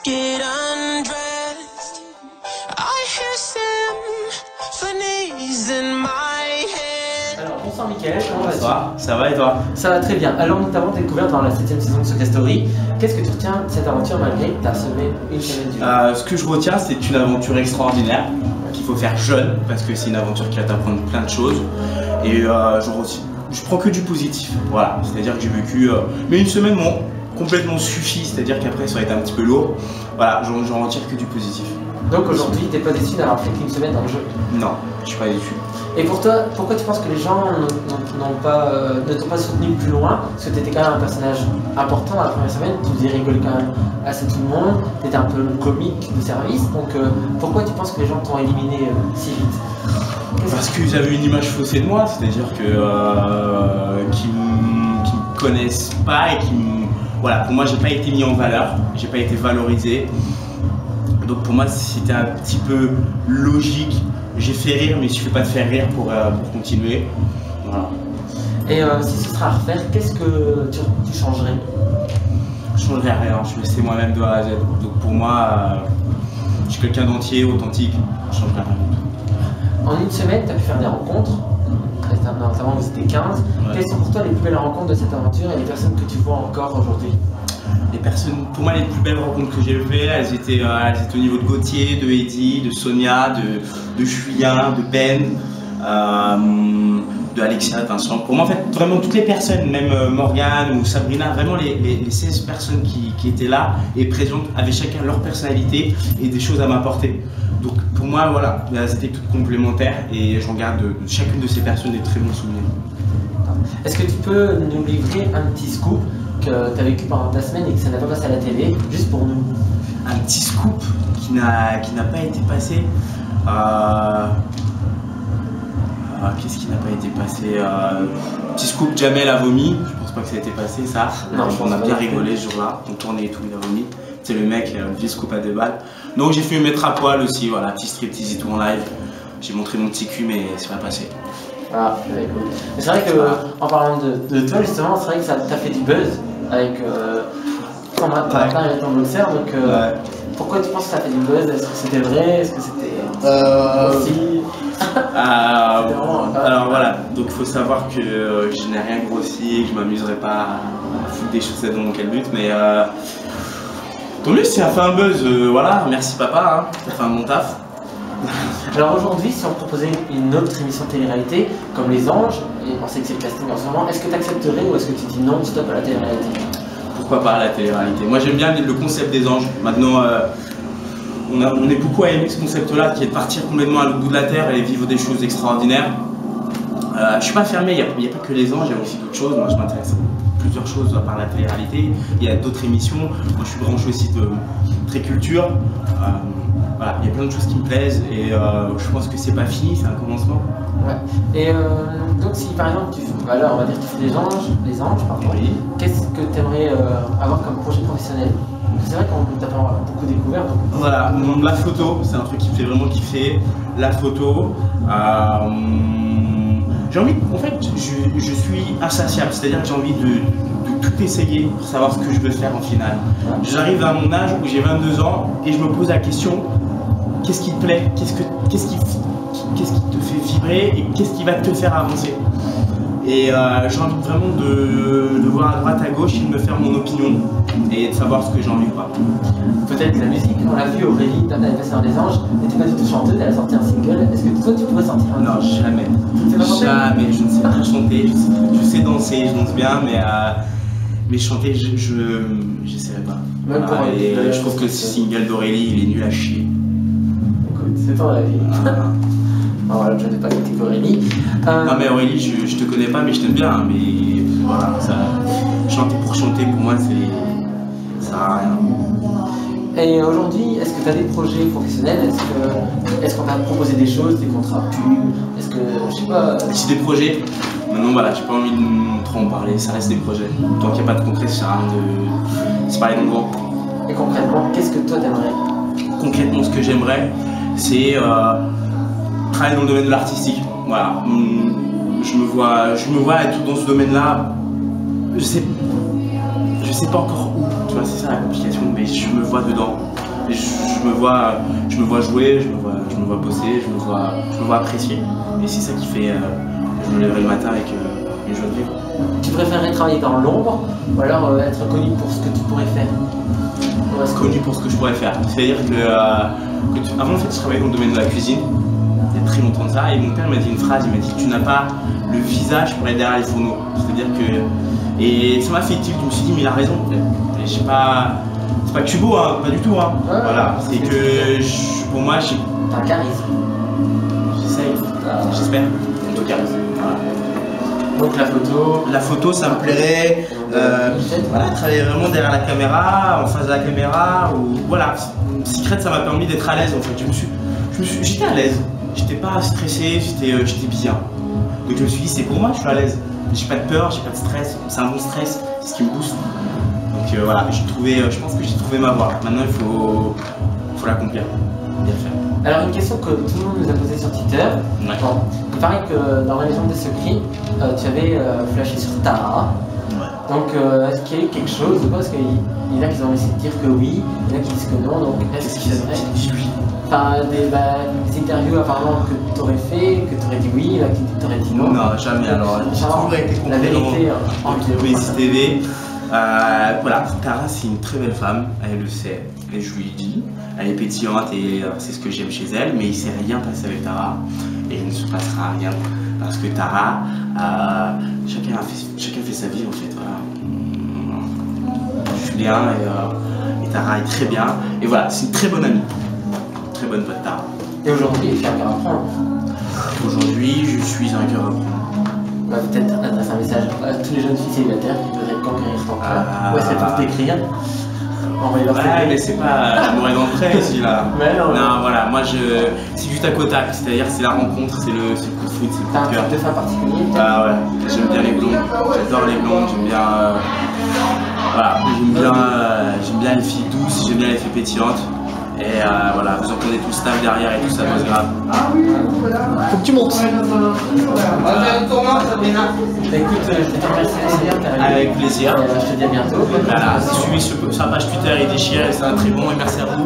get undressed. I hear symphonies in my head. Alors bonsoir Mickaël, comment vas-tu? Bonsoir, ça va et toi? Ça va très bien. Alors notamment découvert dans la 7ème saison de Secret Story. Qu'est-ce que tu retiens de cette aventure malgré que tu as semé une semaine du jeu? Ce que je retiens, c'est une aventure extraordinaire qu'il faut faire jeune parce que c'est une aventure qui va t'apprendre plein de choses et je prends que du positif. Voilà, c'est-à-dire que j'ai vécu, mais une semaine m'ont complètement suffi, c'est-à-dire qu'après ça aurait été un petit peu lourd. Voilà, j'en retire que du positif. Donc aujourd'hui, t'es pas déçu d'avoir fait qu'une semaine dans le jeu? Non, je suis pas déçu. Et pour toi, pourquoi tu penses que les gens ne t'ont pas soutenu plus loin? Parce que tu étais quand même un personnage important dans la première semaine, tu faisais rigoler quand même assez tout le monde, tu étais un peu le comique de service, donc pourquoi tu penses que les gens t'ont éliminé si vite? Parce qu'ils avaient une image faussée de moi, c'est-à-dire que qu'ils me connaissent pas et voilà, pour moi j'ai pas été mis en valeur, j'ai pas été valorisé. Donc pour moi c'était un petit peu logique. J'ai fait rire, mais il suffit pas de faire rire pour continuer. Voilà. Et si ce sera à refaire, qu'est-ce que tu changerais? Je changerais rien, je me sais moi-même de A à Z. Donc pour moi, je suis quelqu'un d'entier, authentique, je changerais rien du tout. En une semaine, tu as pu faire des rencontres, notamment vous étiez 15. Ouais. Quelles sont pour toi les plus belles rencontres de cette aventure et les personnes que tu vois encore aujourd'hui? Les personnes, pour moi, les plus belles rencontres que j'ai faites, elles étaient au niveau de Gauthier, de Eddie, de Sonia, de Julien, de Ben, de Alexia, Vincent. Pour moi, en fait, vraiment toutes les personnes, même Morgane ou Sabrina, vraiment les 16 personnes qui étaient là et présentes avaient chacun leur personnalité et des choses à m'apporter. Donc pour moi, voilà, c'était toutes complémentaires et j'en garde de chacune de ces personnes des très bons souvenirs. Est-ce que tu peux nous livrer un petit scoop que tu as vécu pendant ta semaine et que ça n'a pas passé à la télé, juste pour nous? Un petit scoop qui n'a pas été passé. Qu'est-ce qui n'a pas été passé? Petit scoop, Jamel a vomi. Je pense pas que ça a été passé ça. Non, on a bien rigolé ce jour-là. On tournait et tout, il a vomi. C'est le mec, le vieux scoop à 2 balles. Donc j'ai fait me mettre à poil aussi, voilà, petit striptease et tout en live. J'ai montré mon petit cul, mais c'est pas passé. Ah, cool. Mais c'est vrai que, en parlant de toi justement, c'est vrai que ça t'a fait du buzz avec ton matin et ton boxer. Donc pourquoi tu penses que ça fait du buzz? Est-ce que c'était vrai? Est-ce que c'était aussi alors voilà, donc il faut savoir que je n'ai rien grossi et que je m'amuserai pas à foutre des chaussettes dans mon calbut, mais tant mieux si ça a fait un buzz, voilà, merci papa, hein, ça fait un bon taf. Alors aujourd'hui, si on proposait une autre émission de télé-réalité, comme Les Anges, et on sait que c'est le casting en ce moment, est-ce que tu accepterais ou est-ce que tu dis non, stop à la télé-réalité? Pourquoi pas à la télé-réalité? Moi j'aime bien le concept des anges. Maintenant, on est beaucoup à aimer ce concept-là, qui est de partir complètement à l'autre bout de la terre et vivre des choses extraordinaires. Je suis pas fermé, il n'y a pas que les anges, il y a aussi d'autres choses. Moi je m'intéresse à plusieurs choses à part la télé-réalité. Il y a d'autres émissions. Moi je suis branché aussi de très culture. Voilà, il y a plein de choses qui me plaisent et je pense que c'est pas fini, c'est un commencement. Ouais. Et donc si par exemple on va dire que tu fais les anges, pardon, oui. Qu'est-ce que tu aimerais avoir comme projet professionnel? C'est vrai qu'on t'a pas beaucoup découvert. Donc... Voilà, la photo, c'est un truc qui me fait vraiment kiffer. La photo. J'ai envie, en fait, je suis insatiable, c'est-à-dire que j'ai envie de tout essayer pour savoir ce que je veux faire en finale. J'arrive à mon âge où j'ai 22 ans et je me pose la question, qu'est-ce qui te plaît? Qu'est-ce qui te fait vibrer et qu'est-ce qui va te faire avancer? Et j'ai envie vraiment de voir à droite à gauche et de me faire mon opinion et de savoir ce que j'ai envie ou pas. Peut-être la musique, on l'a vu, Aurélie, t'as passé dans Les Anges, n'était pas du tout chanteuse, elle a sorti un single. Est-ce que toi tu pourrais sortir un Non, jamais. Jamais, je ne sais pas chanter, je sais danser, je danse bien, mais chanter, j'essaierai pas. Même pour et je trouve que ce single d'Aurélie, il est nul à chier. Écoute, c'est ton avis. Voilà, je n'ai pas critiqué Aurélie. Non mais Aurélie, je te connais pas mais je t'aime bien, mais voilà, ça, chanter pour chanter pour moi ça sert à rien. Et aujourd'hui, est-ce que tu as des projets professionnels? Est-ce qu'on t'a proposé des choses, des contrats pubs? Est-ce que, je sais pas... C'est des projets. Maintenant voilà, j'ai pas envie de trop en parler, ça reste des projets. Tant qu'il n'y a pas de concret, ça sert à rien de se parler dans le gros. Et concrètement, qu'est-ce que toi t'aimerais? Concrètement, ce que j'aimerais, c'est travailler dans le domaine de l'artistique. Voilà. Je me vois être dans ce domaine-là. Je sais sais pas encore où, tu vois, c'est ça la complication, mais je me vois dedans. Je me vois jouer, je me vois bosser, je me vois apprécier. Et c'est ça qui fait que je me lèverai le matin avec une joie de vivre. Tu préférerais travailler dans l'ombre ou alors être connu pour ce que tu pourrais faire? Connu pour ce que je pourrais faire. C'est-à-dire que, avant en fait, je travaillais dans le domaine de la cuisine. Il y a très longtemps de ça. Et mon père m'a dit une phrase, il m'a dit tu n'as pas le visage pour être derrière les fourneaux. C'est-à-dire que... Et ça m'a fait tilt, je me suis dit mais il a raison. Et j'ai pas... C'est pas que je suis beau, hein, pas du tout. Hein. Ouais, voilà, c'est que pour moi, j'ai... T'as un charisme. J'essaye, j'espère. En tout cas, voilà. Donc la photo, ça me plairait. Voilà, travailler vraiment derrière la caméra, en face de la caméra, ou voilà. Secret, ça m'a permis d'être à l'aise en fait. J'étais à l'aise. J'étais pas stressé, j'étais bien. Donc je me suis dit c'est pour moi, je suis à l'aise. J'ai pas de peur, j'ai pas de stress. C'est un bon stress, c'est ce qui me booste. Donc voilà, je pense que j'ai trouvé ma voie. Maintenant il faut l'accomplir, bien le faire. Alors une question que tout le monde nous a posée sur Twitter. Ouais. Bon, il paraît que dans la Maison des Secrets, tu avais flashé sur Tara. Ouais. Donc est-ce qu'il y a eu quelque chose ou pas? Parce qu'il y en a qui ont essayé de dire que oui, il y en a qui disent que non. Donc est-ce que c'est vrai? Enfin, des interviews apparemment que tu aurais fait, que tu aurais dit oui, là qui t'aurais dit non. Non, jamais. Alors j'ai toujours été la vérité en TV. Voilà, Tara c'est une très belle femme, elle le sait, et je lui dis, elle est pétillante et c'est ce que j'aime chez elle, mais il ne s'est rien passé avec Tara et il ne se passera rien parce que Tara, chacun fait sa vie en fait. Voilà. Julien et Tara est très bien, et voilà, c'est une très bonne amie, très bonne pote Tara. Et aujourd'hui, il y a un cœur à prendre. Aujourd'hui, je suis un cœur à prendre. On va peut-être adresser un message à tous les jeunes filles célibataires qui voudraient conquérir ton cœur. Ou est-ce qu'elles peuvent t'écrire? Ouais, mais c'est pas l'amour est dans le prêt ici là. Mais non, voilà, moi c'est du tac au tac, c'est-à-dire c'est la rencontre, c'est le coup de foot, c'est le t'as coup un de cœur. type de femme particulier? Ah ouais, j'aime bien les blondes, j'adore les blondes, j'aime bien. Voilà, j'aime bien les filles douces, j'aime bien les filles pétillantes. Et voilà, vous entendez tout le staff derrière et tout ça, c'est grave. Faut que tu montes. Écoute, je vais te remercier. Avec plaisir. Je te dis à bientôt. Voilà, suivez sur la page Twitter et Déchiré, c'est un très bon et merci à vous.